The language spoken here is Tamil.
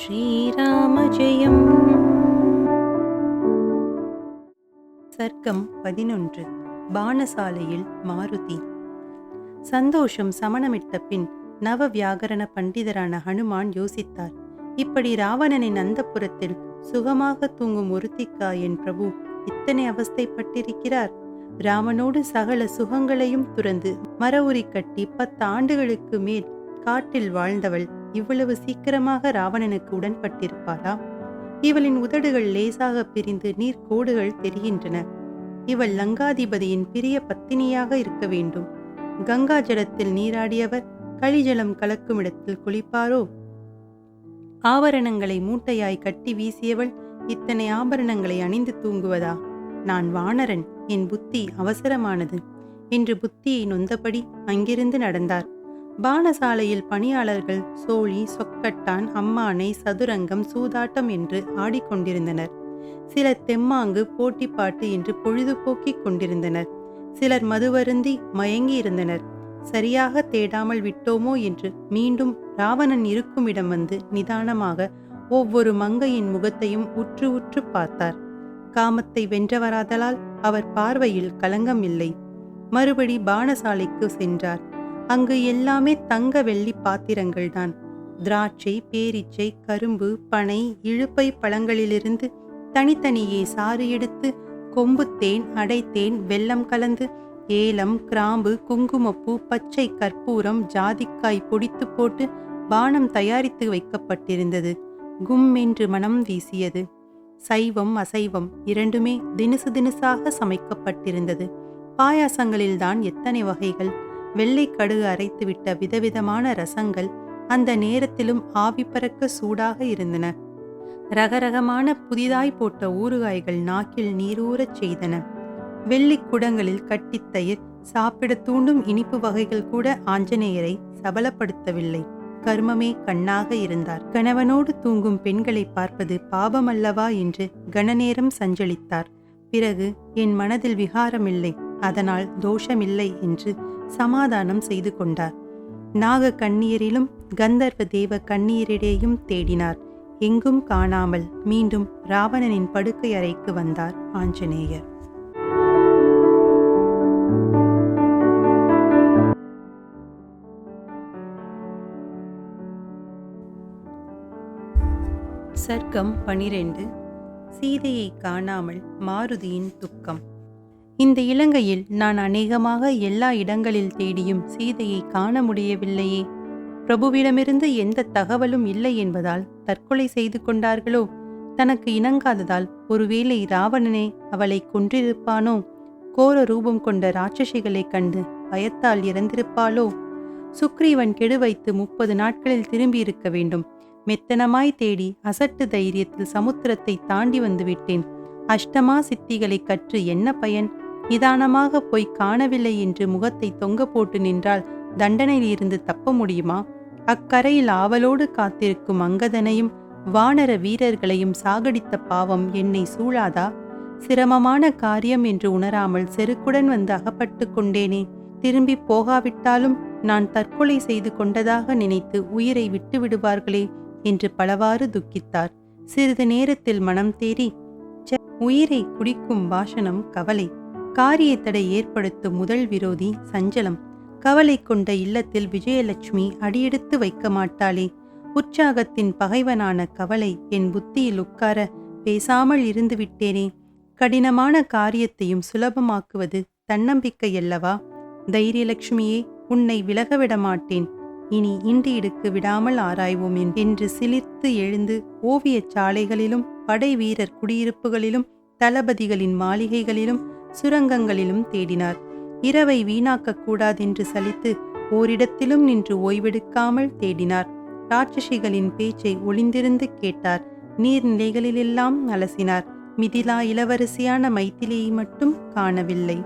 ஸ்ரீராம ஜெயம். சர்க்கம் 11. பானசாலையில் மாருதி. சந்தோஷம் சமணமிட்ட பின் நவ வியாகரண பண்டிதரான ஹனுமான் யோசித்தார். இப்படி ராவணனின் அந்தப்புரத்தில் சுகமாக தூங்கும் ஒருத்திக்கா என் பிரபு இத்தனை அவஸ்தைப்பட்டிருக்கிறார்? ராமனோடு சகல சுகங்களையும் துறந்து மர உரி கட்டி 10 ஆண்டுகளுக்கு மேல் காட்டில் வாழ்ந்தவள் இவ்வளவு சீக்கிரமாக ராவணனுக்கு உடன்பட்டிருப்பாளா? இவளின் உதடுகள் லேசாக பிரிந்து நீர்க்கோடுகள் தெரிகின்றன. இவள் லங்காதிபதியின் பிரிய பத்தினியாக இருக்க வேண்டும். கங்கா ஜலத்தில் நீராடியவர் களிஜலம் கலக்கும் இடத்தில் குளிப்பாரோ? ஆபரணங்களை மூட்டையாய் கட்டி வீசியவள் இத்தனை ஆபரணங்களை அணிந்து தூங்குவதா? நான் வானரன், என் புத்தி அவசரமானது என்று புத்தியை நொந்தபடி அங்கிருந்து நடந்தார். பானசாலையில் பணியாளர்கள் சோழி, சொக்கட்டான், அம்மானை, சதுரங்கம், சூதாட்டம் என்று ஆடிக்கொண்டிருந்தனர். சிலர் தெம்மாங்கு, போட்டிப்பாட்டு என்று பொழுதுபோக்கிக் கொண்டிருந்தனர். சிலர் மதுவருந்தி மயங்கி இருந்தனர். சரியாக தேடாமல் விட்டோமோ என்று மீண்டும் ராவணன் இருக்குமிடம் வந்து நிதானமாக ஒவ்வொரு மங்கையின் முகத்தையும் உற்று உற்று பார்த்தார். காமத்தை வென்றவராதலால் அவர் பார்வையில் களங்கம் இல்லை. மறுபடி பானசாலைக்கு சென்றார். அங்கு எல்லாமே தங்க வெள்ளி பாத்திரங்கள்தான். திராட்சை, பேரிச்சை, கரும்பு, பனை, இழுப்பை பழங்களிலிருந்து தனித்தனியே சாறு எடுத்து கொம்புத்தேன், அடைத்தேன், வெல்லம் கலந்து ஏலம், கிராம்பு, குங்குமப்பூ, பச்சை கற்பூரம், ஜாதிக்காய் பொடித்து போட்டு பானம் தயாரித்து வைக்கப்பட்டிருந்தது. கும் என்று மனம் வீசியது. சைவம் அசைவம் இரண்டுமே தினுசு தினுசாக சமைக்கப்பட்டிருந்தது. பாயாசங்களில்தான் எத்தனை வகைகள்! வெள்ளை கடுகு அரைத்துவிட்ட விதவிதமான ரசங்கள் அந்த நேரத்திலும் ஆவி பறக்க சூடாக இருந்தன. ரகரகமான புதிதாய் போட்ட ஊறுகாய்கள் நாக்கில் நீரூறச் செய்தன. வெள்ளி குடங்களில் கட்டித்தயிர், சாப்பிட தூண்டும் இனிப்பு வகைகள் கூட ஆஞ்சநேயரை சபலப்படுத்தவில்லை. கர்மமே கண்ணாக இருந்தார். கணவனோடு தூங்கும் பெண்களை பார்ப்பது பாபமல்லவா என்று கணநேரம் சஞ்சலித்தார். பிறகு என் மனதில் விகாரமில்லை, அதனால் தோஷமில்லை என்று சமாதானம் செய்து கொண்டார். நாக கண்ணீரிலும் கந்தர்வ தேவ கண்ணீரிடையும் தேடினார். எங்கும் காணாமல் மீண்டும் ராவணனின் படுக்கை அறைக்கு வந்தார் ஆஞ்சநேயர். சர்க்கம் 12. சீதையை காணாமல் மாருதியின் துக்கம். இந்த இலங்கையில் நான் அநேகமாக எல்லா இடங்களில் தேடியும் சீதையை காண முடியவில்லையே. பிரபுவிடமிருந்து எந்த தகவலும் இல்லை என்பதால் தற்கொலை செய்து கொண்டார்களோ? தனக்கு இணங்காததால் ஒருவேளை ராவணனே அவளை கொன்றிருப்பானோ? கோர ரூபம் கொண்ட ராட்சசிகளைக் கண்டு பயத்தால் இறந்திருப்பாளோ? சுக்ரீவன் கெடு வைத்து 30 நாட்களில் திரும்பியிருக்க வேண்டும். மெத்தனமாய் தேடி அசட்டு தைரியத்தில் சமுத்திரத்தை தாண்டி வந்து விட்டேன். அஷ்டமா சித்திகளை கற்று என்ன பயன்? நிதானமாக போய் காணவில்லை என்று முகத்தை தொங்க போட்டு நின்றால் தண்டனையிலிருந்து தப்ப முடியுமா? அக்கரையில் ஆவலோடு காத்திருக்கும் அங்கதனையும் வானர வீரர்களையும் சாகடித்த பாவம் என்னை சூழாதா? சிரமமான காரியம் என்று உணராமல் செருக்குடன் வந்து அகப்பட்டு கொண்டேனே. திரும்பி போகாவிட்டாலும் நான் தற்கொலை செய்து கொண்டதாக நினைத்து உயிரை விட்டு விடுவார்களே என்று பலவாறு துக்கித்தார். சிறிது நேரத்தில் மனம் தேறி, உயிரை குடிக்கும் பாஷணம் கவலை. காரிய தடை ஏற்படுத்தும் முதல் விரோதி சஞ்சலம். கவலை கொண்ட இல்லத்தில் விஜயலட்சுமி அடியெடுத்து வைக்க மாட்டாளே. உற்சாகத்தின் பகைவனான கவலை என் புத்தியில் உட்கார பேசாமல் இருந்து விட்டேனே. கடினமான காரியத்தையும் சுலபமாக்குவது தன்னம்பிக்கையல்லவா? தைரியலட்சுமியே, உன்னை விலகவிட மாட்டேன். இனி இன்று இடுக்கு விடாமல் ஆராய்வோம் என்று சிலிர்த்து எழுந்து ஓவியச் சாலைகளிலும் படை வீரர் குடியிருப்புகளிலும் தளபதிகளின் மாளிகைகளிலும் சுரங்கங்களிலும் தேடினார். இரவை வீணாக்க கூடாதென்று சலித்து ஓரிடத்திலும் நின்று ஓய்வெடுக்காமல் தேடினார். ராட்சசிகளின் பேச்சை ஒளிந்திருந்து கேட்டார். நீர்நிலைகளிலெல்லாம் அலசினார். மிதிலா இளவரசியான மைதிலியை மட்டும் காணவில்லை.